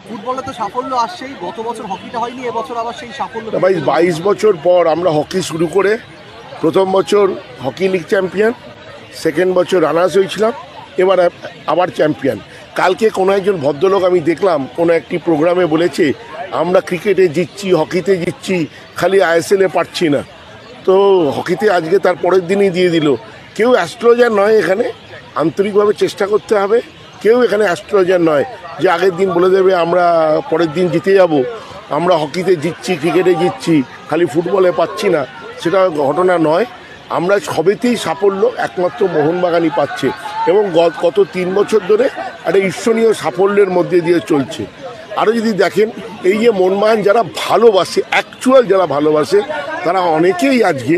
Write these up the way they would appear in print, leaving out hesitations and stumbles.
ফুটবলে তো সাফল্য আসছেই, গত বছর হকিটা হয়নি, এবছর আবার সেই সাফল্য। ভাই 22 বছর পর আমরা হকি শুরু করে প্রথম বছর হকি লিগ চ্যাম্পিয়ন, সেকেন্ড বছর রানার্স হয়েছিলাম, এবার আবার চ্যাম্পিয়ন। কালকে কোনো একজন ভদ্রলোক আমি দেখলাম কোনো একটি প্রোগ্রামে বলেছে আমরা ক্রিকেটে জিতছি, হকিতে জিতছি, খালি আইএসএলে পারছি না। তো হকিতে আজকে তার পরের দিনই দিয়ে দিল। কেউ অ্যাস্ট্রোলজার নয়, এখানে আন্তরিকভাবে চেষ্টা করতে হবে। কেউ এখানে অ্যাস্ট্রোলজার নয় যে আগের দিন বলে দেবে আমরা পরের দিন জিতে যাব, আমরা হকিতে জিতছি, ক্রিকেটে জিতছি, খালি ফুটবলে পাচ্ছি না, সেটা ঘটনা নয়। আমরা সবেতেই সাফল্য একমাত্র মোহনবাগানই পাচ্ছে এবং গত 3 বছর ধরে একটা ঈর্ষণীয় সাফল্যের মধ্যে দিয়ে চলছে। আরও যদি দেখেন এই যে মোহনবাগান যারা ভালোবাসে, অ্যাকচুয়াল যারা ভালোবাসে, তারা অনেকেই আজকে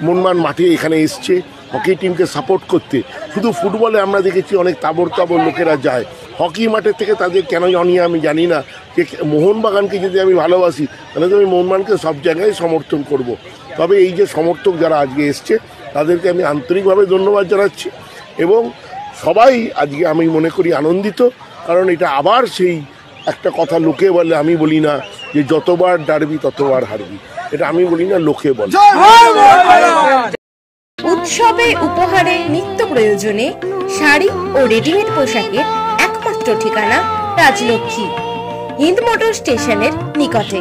মোহনবাগান মাঠে এখানে এসছে হকি টিমকে সাপোর্ট করতে। শুধু ফুটবলে আমরা দেখেছি অনেক তাবড় তাবড় লোকেরা যায়, হকি মাঠের থেকে তাদের কেন জানি আমি জানি না যে মোহনবাগানকে যদি আমি ভালোবাসি তাহলে তো আমি মোহনবাগানকে সব জায়গায় সমর্থন করব। তবে এই যে সমর্থক যারা আজকে এসছে তাদেরকে আমি আন্তরিকভাবে ধন্যবাদ জানাচ্ছি এবং সবাই আজকে আমি মনে করি আনন্দিত, কারণ এটা আবার সেই একটা কথা লোকে বলে, আমি বলি না যে যতবার ডারবি ততবার হারবি, এটা আমি বলি না, লোকে বলে। উৎসবে উপহারে নিত্য প্রয়োজনে শাড়ি ও রেডিমেড পোশাকের একমাত্র ঠিকানা রাজলক্ষ্মী, হিন্দ মোটর স্টেশনের নিকটে।